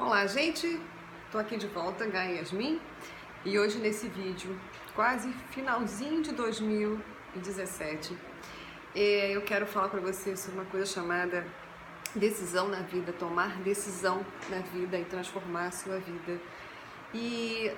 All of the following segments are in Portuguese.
Olá, gente! Tô aqui de volta, Gaia Yasmin, e hoje nesse vídeo, quase finalzinho de 2017, eu quero falar para vocês sobre uma coisa chamada decisão na vida, tomar decisão na vida e transformar a sua vida. E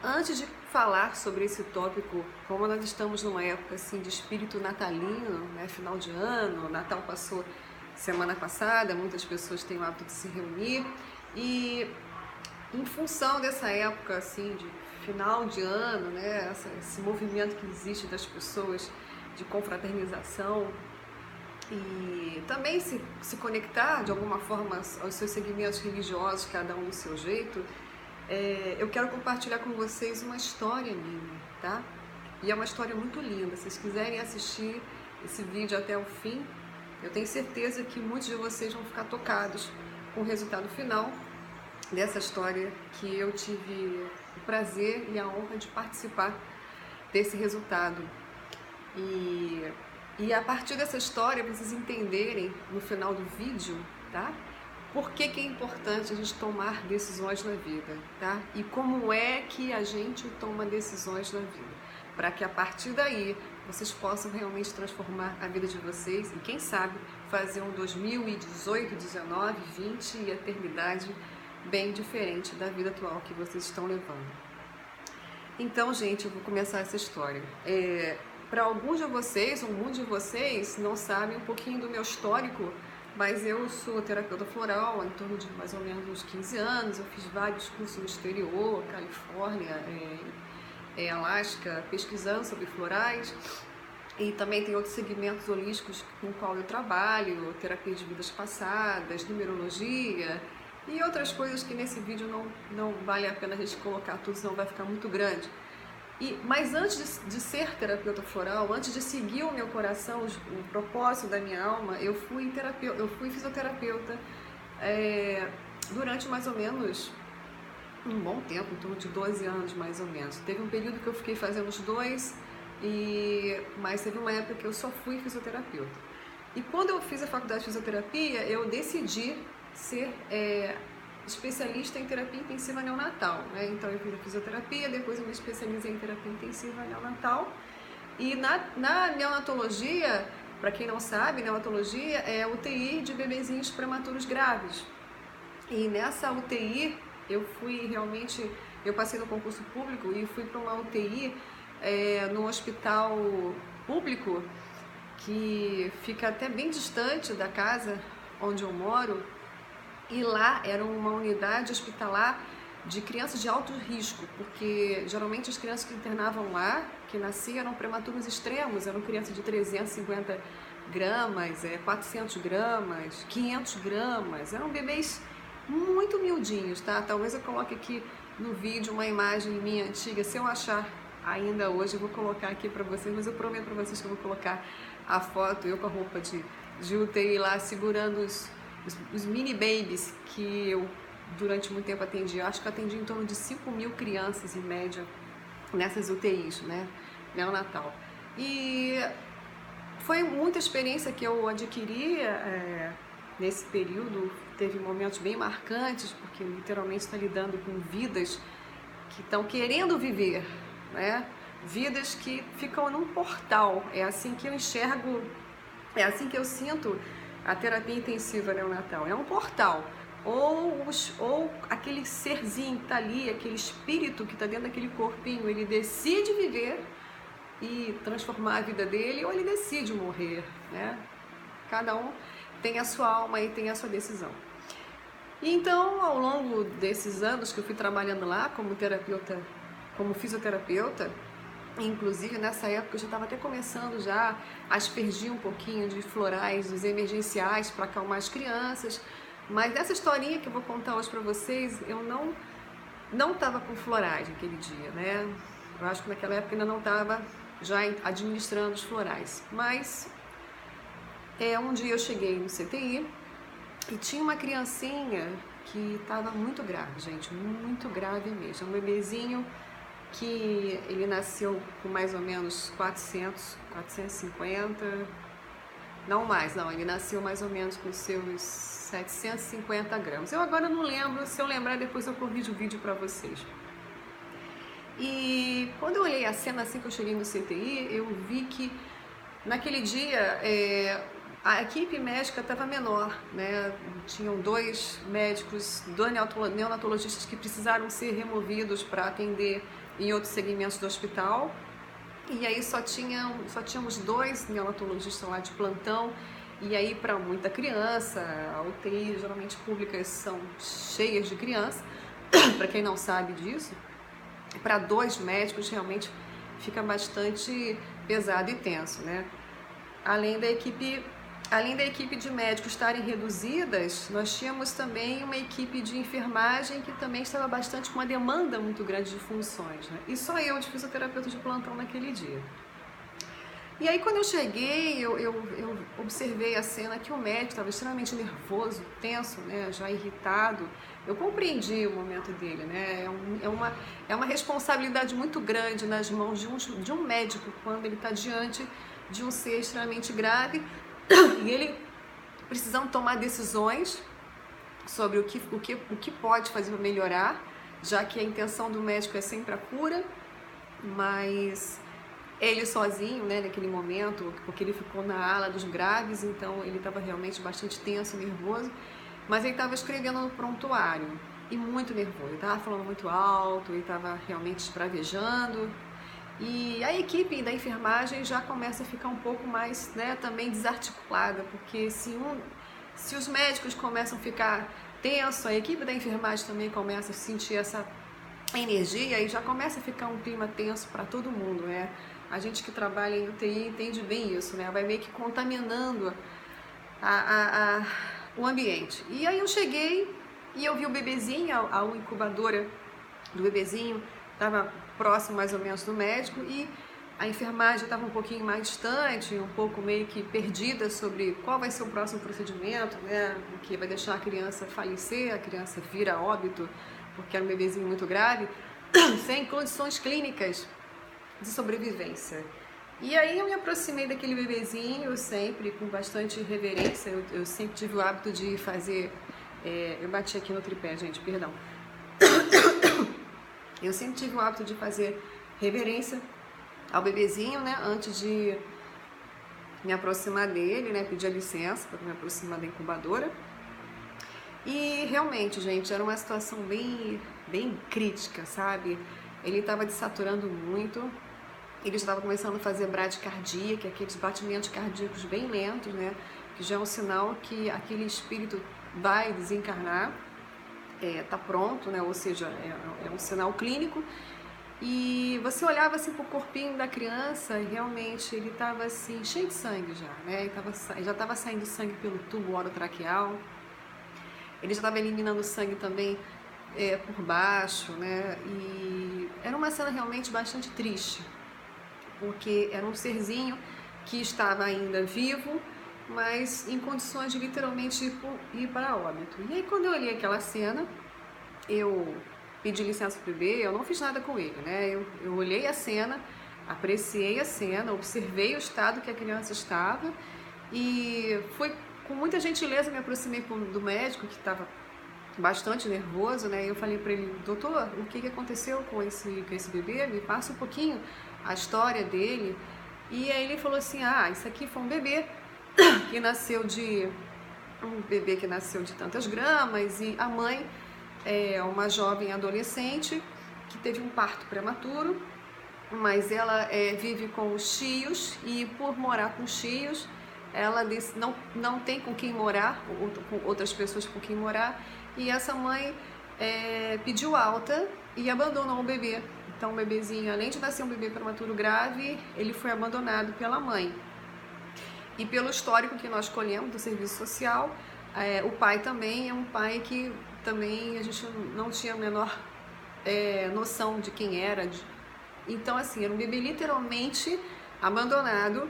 antes de falar sobre esse tópico, como nós estamos numa época assim de espírito natalino, né, final de ano, Natal passou semana passada, muitas pessoas têm o hábito de se reunir e em função dessa época assim de final de ano, né, esse movimento que existe das pessoas de confraternização e também se conectar de alguma forma aos seus segmentos religiosos, cada um do seu jeito, eu quero compartilhar com vocês uma história minha, tá? E é uma história muito linda. Se vocês quiserem assistir esse vídeo até o fim, eu tenho certeza que muitos de vocês vão ficar tocados com o resultado final dessa história que eu tive o prazer e a honra de participar desse resultado. E a partir dessa história, para vocês entenderem no final do vídeo, tá? Por que é importante a gente tomar decisões na vida, tá? E como é que a gente toma decisões na vida, para que a partir daí vocês possam realmente transformar a vida de vocês e quem sabe fazer um 2018, 19, 20 e eternidade bem diferente da vida atual que vocês estão levando. Então, gente, eu vou começar essa história. Para alguns de vocês, ou muitos de vocês, não sabem um pouquinho do meu histórico, mas eu sou terapeuta floral há em torno de mais ou menos uns 15 anos. Eu fiz vários cursos no exterior, Califórnia, Alasca, pesquisando sobre florais. E também tem outros segmentos holísticos com o qual eu trabalho, terapia de vidas passadas, numerologia e outras coisas que nesse vídeo não vale a pena a gente colocar tudo, senão vai ficar muito grande. Mas antes de ser terapeuta floral, antes de seguir o meu coração, o propósito da minha alma, eu fui fisioterapeuta durante mais ou menos um bom tempo, em torno de 12 anos mais ou menos. Teve um período que eu fiquei fazendo os dois, mas teve uma época que eu só fui fisioterapeuta. E quando eu fiz a faculdade de fisioterapia, eu decidi ser especialista em terapia intensiva neonatal, né? Então eu fiz a fisioterapia, depois eu me especializei em terapia intensiva neonatal. E na neonatologia, para quem não sabe, neonatologia é UTI de bebezinhos prematuros graves. E nessa UTI eu passei no concurso público e fui para uma UTI no hospital público que fica até bem distante da casa onde eu moro. E lá era uma unidade hospitalar de crianças de alto risco, porque geralmente as crianças que internavam lá, que nasciam, eram prematuros extremos, eram crianças de 350 gramas, 400 gramas, 500 gramas, eram bebês muito miudinhos, tá? Talvez eu coloque aqui no vídeo uma imagem minha antiga, se eu achar ainda hoje eu vou colocar aqui para vocês, mas eu prometo para vocês que eu vou colocar a foto, eu com a roupa de UTI lá, segurando os mini babies que eu durante muito tempo atendi. Eu acho que eu atendi em torno de 5.000 crianças em média nessas UTIs, né, neonatal. E foi muita experiência que eu adquiri nesse período. Teve momentos bem marcantes, porque literalmente está lidando com vidas que estão querendo viver, né, vidas que ficam num portal. É assim que eu enxergo, é assim que eu sinto a terapia intensiva neonatal. É um portal, ou aquele serzinho que está ali, aquele espírito que está dentro daquele corpinho, ele decide viver e transformar a vida dele, ou ele decide morrer, né? Cada um tem a sua alma e tem a sua decisão. E então, ao longo desses anos que eu fui trabalhando lá como terapeuta, como fisioterapeuta, inclusive nessa época eu já estava até começando já a aspergir um pouquinho de florais, dos emergenciais para acalmar as crianças, mas nessa historinha que eu vou contar hoje para vocês, eu não estava com florais naquele dia, né? Eu acho que naquela época ainda não estava já administrando os florais, mas um dia eu cheguei no CTI e tinha uma criancinha que estava muito grave, gente, muito grave mesmo, um bebezinho que ele nasceu com mais ou menos 450, Não mais, não. Ele nasceu mais ou menos com seus 750 gramas. Eu agora não lembro, se eu lembrar depois eu corrijo o vídeo para vocês. E quando eu olhei a cena assim que eu cheguei no CTI, eu vi que naquele dia a equipe médica estava menor, né? Tinham 2 médicos, 2 neonatologistas que precisaram ser removidos para atender em outros segmentos do hospital. E aí só tínhamos 2 neonatologistas lá de plantão. E aí para muita criança, a UTI geralmente públicas são cheias de criança, para quem não sabe disso. Para 2 médicos realmente fica bastante pesado e tenso, né? Além da equipe de médicos estarem reduzidas, nós tínhamos também uma equipe de enfermagem que também estava bastante com uma demanda muito grande de funções, né? E só eu de fisioterapeuta de plantão naquele dia. E aí quando eu cheguei, eu observei a cena que o médico estava extremamente nervoso, tenso, né, já irritado. Eu compreendi o momento dele, né? É uma responsabilidade muito grande nas mãos de um médico quando ele está diante de um ser extremamente grave e ele precisando tomar decisões sobre o que pode fazer para melhorar, já que a intenção do médico é sempre a cura, mas ele sozinho, né, naquele momento, porque ele ficou na ala dos graves, então ele estava realmente bastante tenso, nervoso, mas ele estava escrevendo no prontuário e muito nervoso, ele estava falando muito alto, ele estava realmente esbravejando. E a equipe da enfermagem já começa a ficar um pouco mais, né, também desarticulada, porque se os médicos começam a ficar tensos, a equipe da enfermagem também começa a sentir essa energia e já começa a ficar um clima tenso para todo mundo, né? A gente que trabalha em UTI entende bem isso, né? Vai meio que contaminando o ambiente. E aí eu cheguei e eu vi o bebezinho, a incubadora do bebezinho estava próximo mais ou menos do médico e a enfermagem estava um pouquinho mais distante, um pouco meio que perdida sobre qual vai ser o próximo procedimento, né? O que vai deixar a criança falecer, a criança vir a óbito, porque era um bebezinho muito grave, sem condições clínicas de sobrevivência. E aí eu me aproximei daquele bebezinho sempre com bastante reverência. Eu sempre tive o hábito de fazer... eu bati aqui no tripé, gente, perdão. Eu sempre tive o hábito de fazer reverência ao bebezinho, né? Antes de me aproximar dele, né? Pedir a licença para me aproximar da incubadora. E realmente, gente, era uma situação bem crítica, sabe? Ele estava desaturando muito. Ele estava começando a fazer bradicardia, que é aqueles batimentos cardíacos bem lentos, né? Que já é um sinal que aquele espírito vai desencarnar, tá pronto, né? Ou seja, é um sinal clínico. E você olhava assim pro corpinho da criança e realmente ele estava assim, cheio de sangue já, né? Ele já estava saindo sangue pelo tubo orotraqueal. Ele já estava eliminando sangue também por baixo, né? E era uma cena realmente bastante triste, porque era um serzinho que estava ainda vivo, mas em condições de literalmente ir para óbito. E aí quando eu olhei aquela cena, eu pedi licença para o bebê, eu não fiz nada com ele, né? Eu olhei a cena, apreciei a cena, observei o estado que a criança estava e foi com muita gentileza me aproximei do médico que estava bastante nervoso, né? E eu falei para ele, doutor, o que aconteceu com esse bebê? Me passa um pouquinho a história dele. E aí ele falou assim, isso aqui foi um bebê que nasceu de tantas gramas e a mãe é uma jovem adolescente que teve um parto prematuro, mas ela vive com os tios e por morar com os tios ela não tem com quem morar, com outras pessoas com quem morar, e essa mãe pediu alta e abandonou o bebê. Então o bebezinho, além de nascer um bebê prematuro grave, ele foi abandonado pela mãe. E pelo histórico que nós colhemos do serviço social, o pai também é um pai que também a gente não tinha a menor noção de quem era. Então assim, era um bebê literalmente abandonado,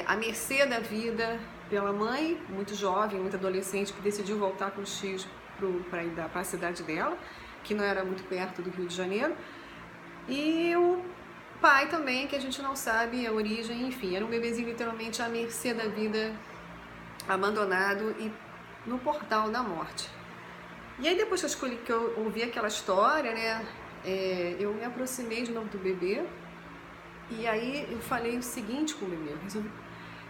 à mercê da vida pela mãe, muito jovem, muito adolescente, que decidiu voltar com os tios para a cidade dela, que não era muito perto do Rio de Janeiro. E pai também, que a gente não sabe a origem, enfim, era um bebezinho literalmente à mercê da vida, abandonado e no portal da morte. E aí depois que eu ouvi aquela história, né, eu me aproximei de novo do bebê, e aí eu falei o seguinte com o bebê,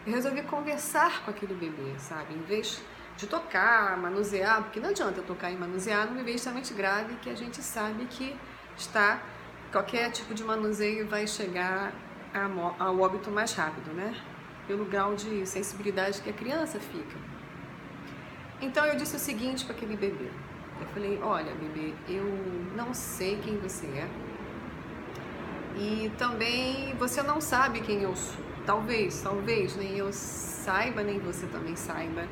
eu resolvi conversar com aquele bebê, sabe, em vez de tocar, manusear, porque não adianta eu tocar e manusear num bebê extremamente grave que a gente sabe que qualquer tipo de manuseio vai chegar ao óbito mais rápido, né? Pelo grau de sensibilidade que a criança fica. Então eu disse o seguinte para aquele bebê. Eu falei, olha bebê, eu não sei quem você é e também você não sabe quem eu sou. Talvez nem eu saiba, nem você também saiba.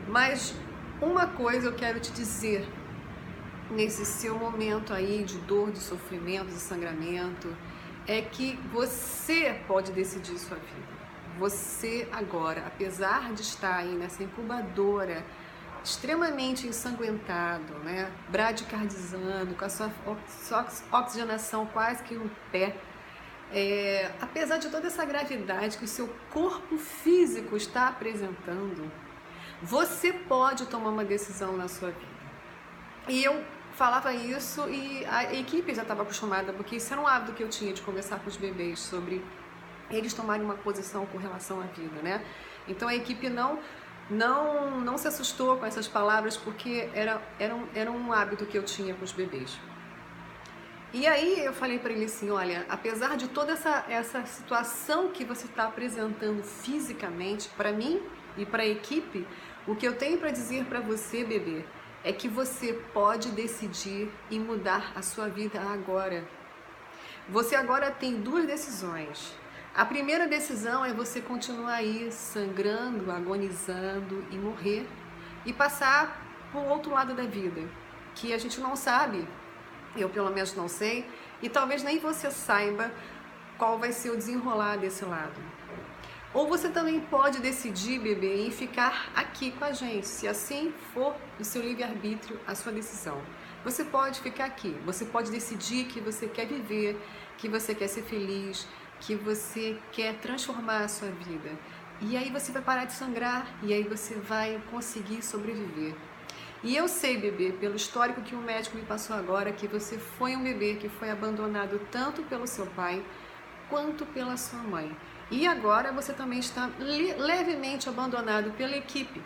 Mas uma coisa eu quero te dizer, nesse seu momento aí de dor, de sofrimento, de sangramento, é que você pode decidir sua vida. Você agora, apesar de estar aí nessa incubadora, extremamente ensanguentado, né, bradicardizando, com a sua oxigenação quase que no pé, apesar de toda essa gravidade que o seu corpo físico está apresentando, você pode tomar uma decisão na sua vida. E eu falava isso e a equipe já estava acostumada, porque isso era um hábito que eu tinha de conversar com os bebês sobre eles tomarem uma posição com relação à vida, né? Então a equipe não se assustou com essas palavras, porque era um hábito que eu tinha com os bebês. E aí eu falei para ele assim, olha, apesar de toda essa situação que você está apresentando fisicamente para mim e para a equipe, o que eu tenho para dizer para você, bebê, é que você pode decidir e mudar a sua vida agora. Você agora tem duas decisões. A primeira decisão é você continuar aí sangrando, agonizando e morrer e passar para o outro lado da vida, que a gente não sabe, eu pelo menos não sei, e talvez nem você saiba qual vai ser o desenrolar desse lado. Ou você também pode decidir, bebê, em ficar aqui com a gente, se assim for o seu livre-arbítrio, a sua decisão. Você pode ficar aqui, você pode decidir que você quer viver, que você quer ser feliz, que você quer transformar a sua vida. E aí você vai parar de sangrar, e aí você vai conseguir sobreviver. E eu sei, bebê, pelo histórico que o médico me passou agora, que você foi um bebê que foi abandonado tanto pelo seu pai, quanto pela sua mãe. E agora você também está levemente abandonado pela equipe.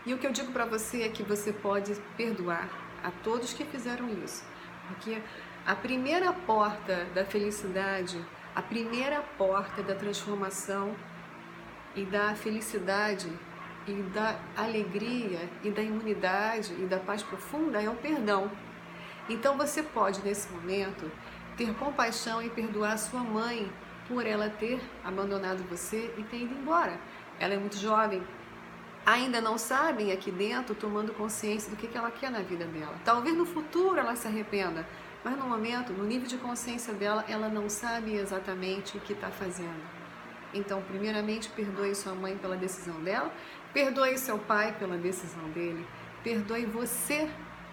E o que eu digo para você é que você pode perdoar a todos que fizeram isso. Porque a primeira porta da felicidade, a primeira porta da transformação e da felicidade e da alegria e da imunidade e da paz profunda é o perdão. Então você pode, nesse momento, ter compaixão e perdoar a sua mãe por ela ter abandonado você e ter ido embora. Ela é muito jovem, ainda não sabem aqui dentro, tomando consciência do que ela quer na vida dela. Talvez no futuro ela se arrependa, mas no momento, no nível de consciência dela, ela não sabe exatamente o que está fazendo. Então, primeiramente, perdoe sua mãe pela decisão dela, perdoe seu pai pela decisão dele, perdoe você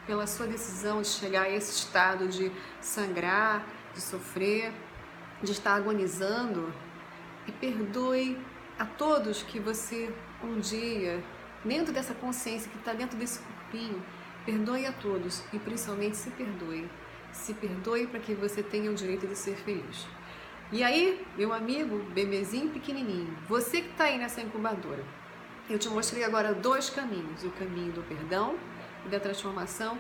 pela sua decisão de chegar a esse estado de sangrar, de sofrer, de estar agonizando, e perdoe a todos que você um dia, dentro dessa consciência que está dentro desse corpinho, perdoe a todos e principalmente se perdoe. Se perdoe para que você tenha o direito de ser feliz. E aí, meu amigo, bebezinho pequenininho, você que está aí nessa incubadora, eu te mostrei agora dois caminhos: o caminho do perdão e da transformação,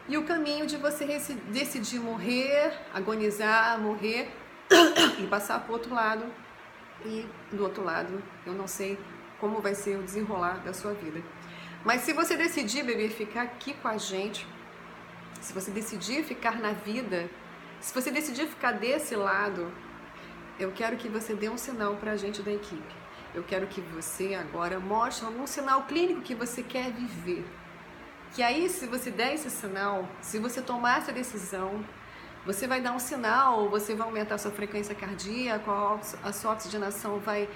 e o caminho de você decidir morrer, agonizar, morrer e passar para o outro lado. E do outro lado, eu não sei como vai ser o desenrolar da sua vida. Mas se você decidir, bebê, ficar aqui com a gente, se você decidir ficar na vida, se você decidir ficar desse lado, eu quero que você dê um sinal para a gente da equipe. Eu quero que você agora mostre algum sinal clínico que você quer viver. Que aí, se você der esse sinal, se você tomar essa decisão, você vai dar um sinal, você vai aumentar a sua frequência cardíaca, a sua oxigenação vai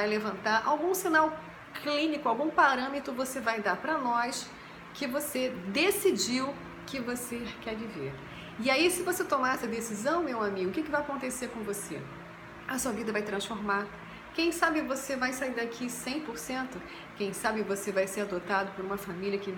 levantar, algum sinal clínico, algum parâmetro você vai dar para nós que você decidiu que você quer viver. E aí, se você tomar essa decisão, meu amigo, o que vai acontecer com você? A sua vida vai transformar. Quem sabe você vai sair daqui 100%? Quem sabe você vai ser adotado por uma família que